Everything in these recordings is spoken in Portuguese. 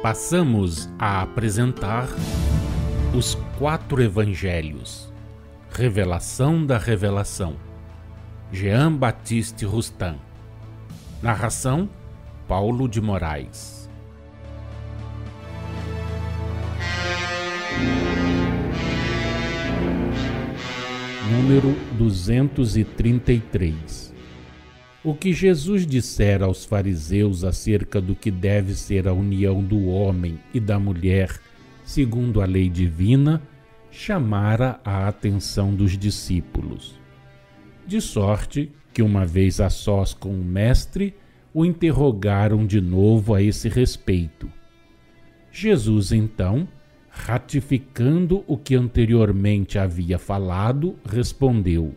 Passamos a apresentar os 4 Evangelhos, Revelação da Revelação, Jean Baptiste Rustin. Narração, Paulo de Moraes. Número 233. O que Jesus dissera aos fariseus acerca do que deve ser a união do homem e da mulher, segundo a lei divina, chamara a atenção dos discípulos. De sorte que, uma vez a sós com o mestre, o interrogaram de novo a esse respeito. Jesus, então, ratificando o que anteriormente havia falado, respondeu: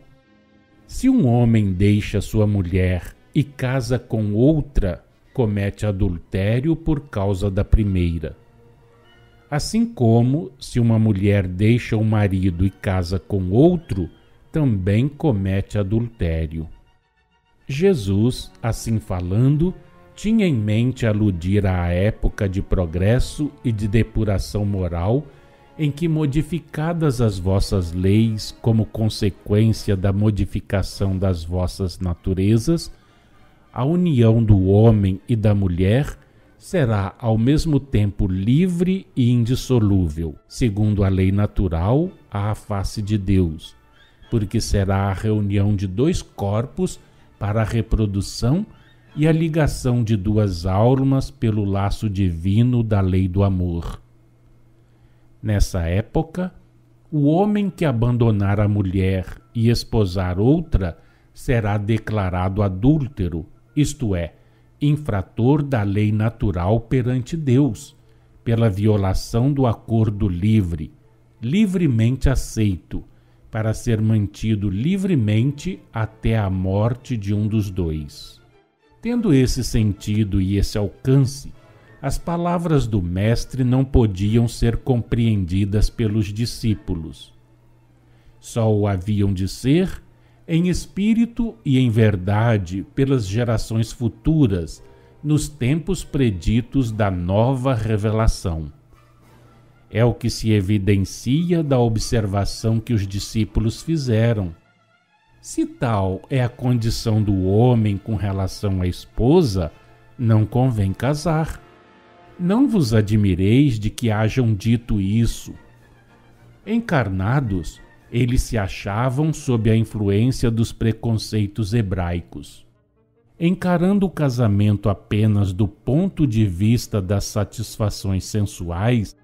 se um homem deixa sua mulher e casa com outra, comete adultério por causa da primeira. Assim como, se uma mulher deixa o marido e casa com outro, também comete adultério. Jesus, assim falando, tinha em mente aludir à época de progresso e de depuração moral em que, modificadas as vossas leis como consequência da modificação das vossas naturezas, a união do homem e da mulher será ao mesmo tempo livre e indissolúvel, segundo a lei natural, à face de Deus, porque será a reunião de 2 corpos para a reprodução e a ligação de 2 almas pelo laço divino da lei do amor. Nessa época, o homem que abandonar a mulher e esposar outra será declarado adúltero, isto é, infrator da lei natural perante Deus, pela violação do acordo livre, livremente aceito, para ser mantido livremente até a morte de um dos 2. Tendo esse sentido e esse alcance, as palavras do Mestre não podiam ser compreendidas pelos discípulos. Só o haviam de ser, em espírito e em verdade, pelas gerações futuras, nos tempos preditos da nova revelação. É o que se evidencia da observação que os discípulos fizeram. Se tal é a condição do homem com relação à esposa, não convém casar. Não vos admireis de que hajam dito isso. Encarnados, eles se achavam sob a influência dos preconceitos hebraicos. Encarando o casamento apenas do ponto de vista das satisfações sensuais,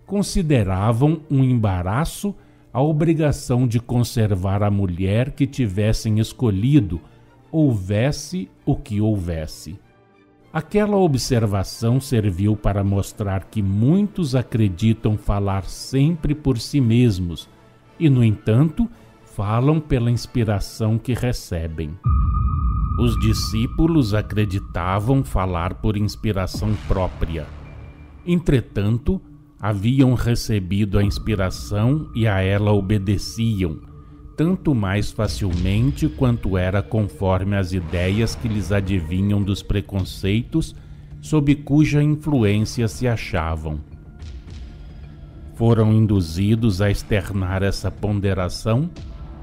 consideravam um embaraço a obrigação de conservar a mulher que tivessem escolhido, houvesse o que houvesse. Aquela observação serviu para mostrar que muitos acreditam falar sempre por si mesmos e, no entanto, falam pela inspiração que recebem. Os discípulos acreditavam falar por inspiração própria. Entretanto, haviam recebido a inspiração e a ela obedeciam, tanto mais facilmente quanto era conforme as ideias que lhes adivinham dos preconceitos sob cuja influência se achavam. Foram induzidos a externar essa ponderação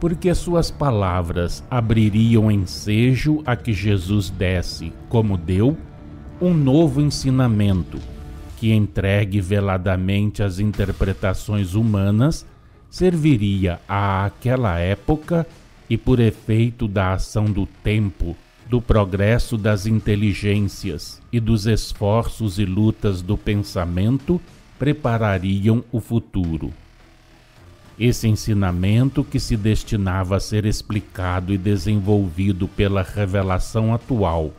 porque suas palavras abririam ensejo a que Jesus desse, como deu, um novo ensinamento, que, entregue veladamente às interpretações humanas, serviria àquela época e, por efeito da ação do tempo, do progresso das inteligências e dos esforços e lutas do pensamento, preparariam o futuro. Esse ensinamento, que se destinava a ser explicado e desenvolvido pela revelação atual,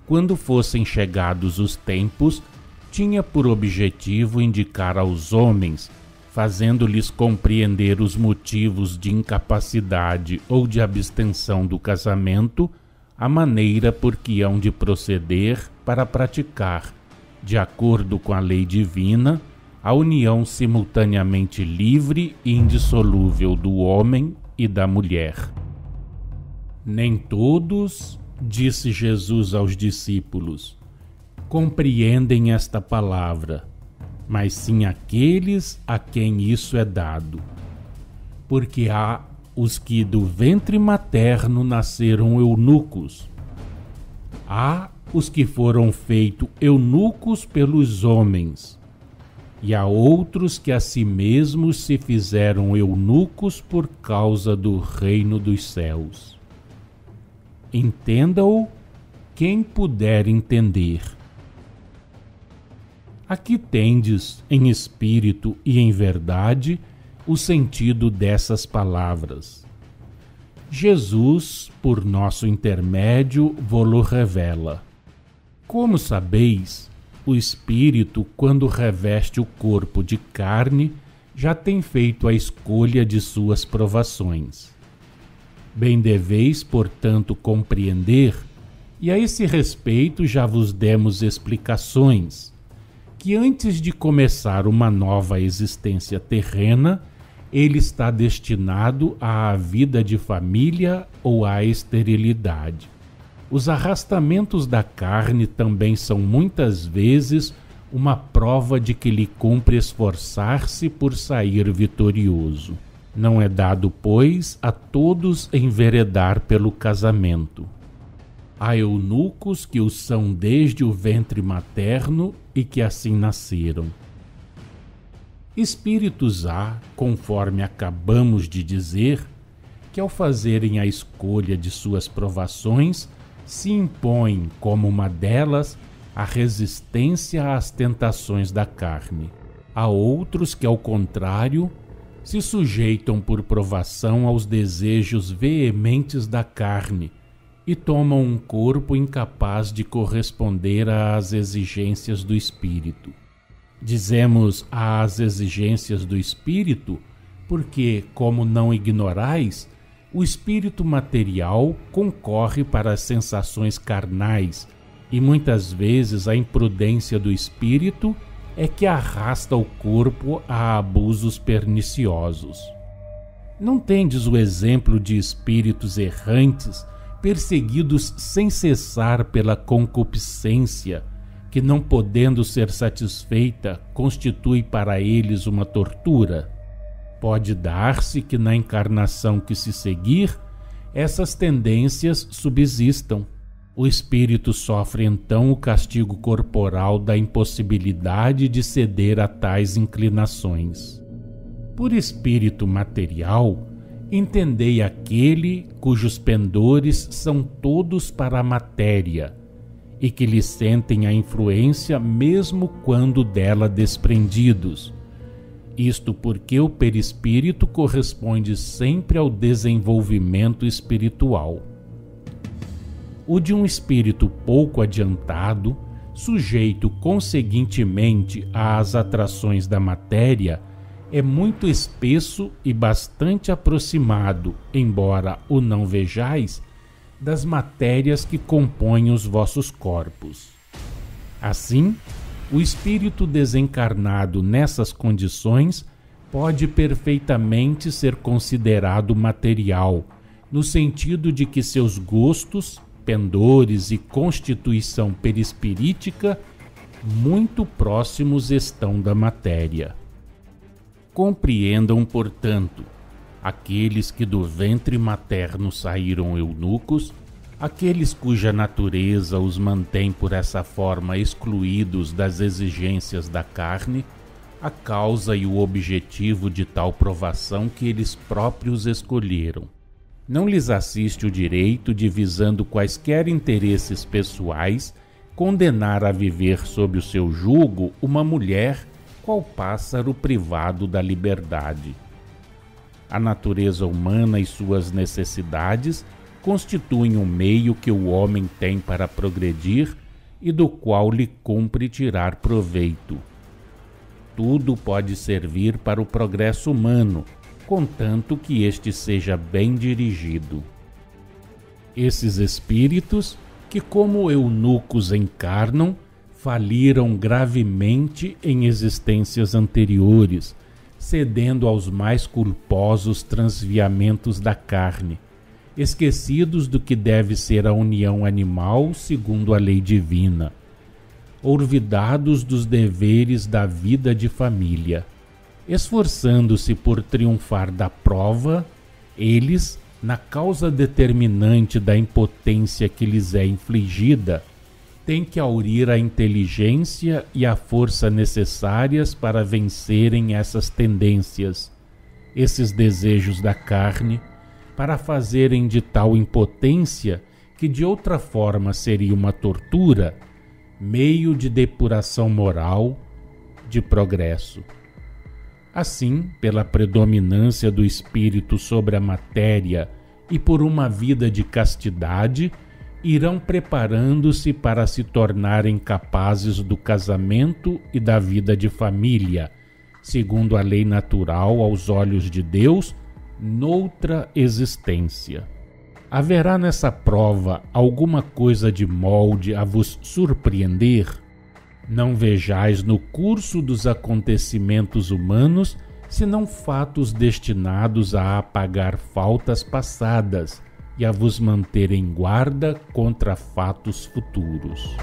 quando fossem chegados os tempos, tinha por objetivo indicar aos homens, fazendo-lhes compreender os motivos de incapacidade ou de abstenção do casamento, a maneira por que hão de proceder para praticar, de acordo com a lei divina, a união simultaneamente livre e indissolúvel do homem e da mulher. Nem todos, disse Jesus aos discípulos, compreendem esta palavra, mas sim aqueles a quem isso é dado. Porque há os que do ventre materno nasceram eunucos. Há os que foram feitos eunucos pelos homens, e há outros que a si mesmos se fizeram eunucos por causa do reino dos céus. Entenda-o quem puder entender. Aqui tendes, em espírito e em verdade, o sentido dessas palavras. Jesus, por nosso intermédio, vô-lo revela. Como sabeis, o Espírito, quando reveste o corpo de carne, já tem feito a escolha de suas provações. Bem deveis, portanto, compreender, e a esse respeito já vos demos explicações, que antes de começar uma nova existência terrena, ele está destinado à vida de família ou à esterilidade. Os arrastamentos da carne também são muitas vezes uma prova de que lhe cumpre esforçar-se por sair vitorioso. Não é dado, pois, a todos enveredar pelo casamento. Há eunucos que o são desde o ventre materno e que assim nasceram. Espíritos há, conforme acabamos de dizer, que ao fazerem a escolha de suas provações, se impõem como uma delas a resistência às tentações da carne. Há outros que, ao contrário, se sujeitam por provação aos desejos veementes da carne e tomam um corpo incapaz de corresponder às exigências do espírito. Dizemos às exigências do espírito porque, como não ignorais, o espírito material concorre para as sensações carnais e muitas vezes a imprudência do espírito é que arrasta o corpo a abusos perniciosos. Não tendes o exemplo de espíritos errantes perseguidos sem cessar pela concupiscência, que não podendo ser satisfeita, constitui para eles uma tortura? Pode dar-se que na encarnação que se seguir, essas tendências subsistam. O espírito sofre então o castigo corporal da impossibilidade de ceder a tais inclinações. Por espírito material, entendei aquele cujos pendores são todos para a matéria, e que lhe sentem a influência mesmo quando dela desprendidos. Isto porque o perispírito corresponde sempre ao desenvolvimento espiritual. O de um espírito pouco adiantado, sujeito conseguintemente às atrações da matéria, é muito espesso e bastante aproximado, embora o não vejais, das matérias que compõem os vossos corpos. Assim, o espírito desencarnado nessas condições pode perfeitamente ser considerado material, no sentido de que seus gostos, pendores e constituição perispirítica muito próximos estão da matéria. Compreendam, portanto, aqueles que do ventre materno saíram eunucos, aqueles cuja natureza os mantém por essa forma excluídos das exigências da carne, a causa e o objetivo de tal provação que eles próprios escolheram. Não lhes assiste o direito de, visando quaisquer interesses pessoais, condenar a viver sob o seu jugo uma mulher qual pássaro privado da liberdade. A natureza humana e suas necessidades constituem um meio que o homem tem para progredir e do qual lhe cumpre tirar proveito. Tudo pode servir para o progresso humano, contanto que este seja bem dirigido. Esses espíritos, que como eunucos encarnam, faliram gravemente em existências anteriores, cedendo aos mais culposos transviamentos da carne, esquecidos do que deve ser a união animal segundo a lei divina. olvidados dos deveres da vida de família. Esforçando-se por triunfar da prova, eles, na causa determinante da impotência que lhes é infligida, têm que aurir a inteligência e a força necessárias para vencerem essas tendências, esses desejos da carne, para fazerem de tal impotência, que de outra forma seria uma tortura, meio de depuração moral, de progresso. Assim, pela predominância do espírito sobre a matéria e por uma vida de castidade, irão preparando-se para se tornarem capazes do casamento e da vida de família, segundo a lei natural aos olhos de Deus, noutra existência. Haverá nessa prova alguma coisa de molde a vos surpreender? Não vejais no curso dos acontecimentos humanos senão fatos destinados a apagar faltas passadas e a vos manter em guarda contra fatos futuros.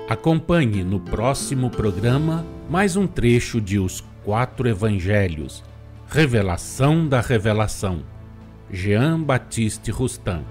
Acompanhe no próximo programa mais um trecho de Os Quatro Evangelhos, Revelação da Revelação, Jean Baptiste Rustin.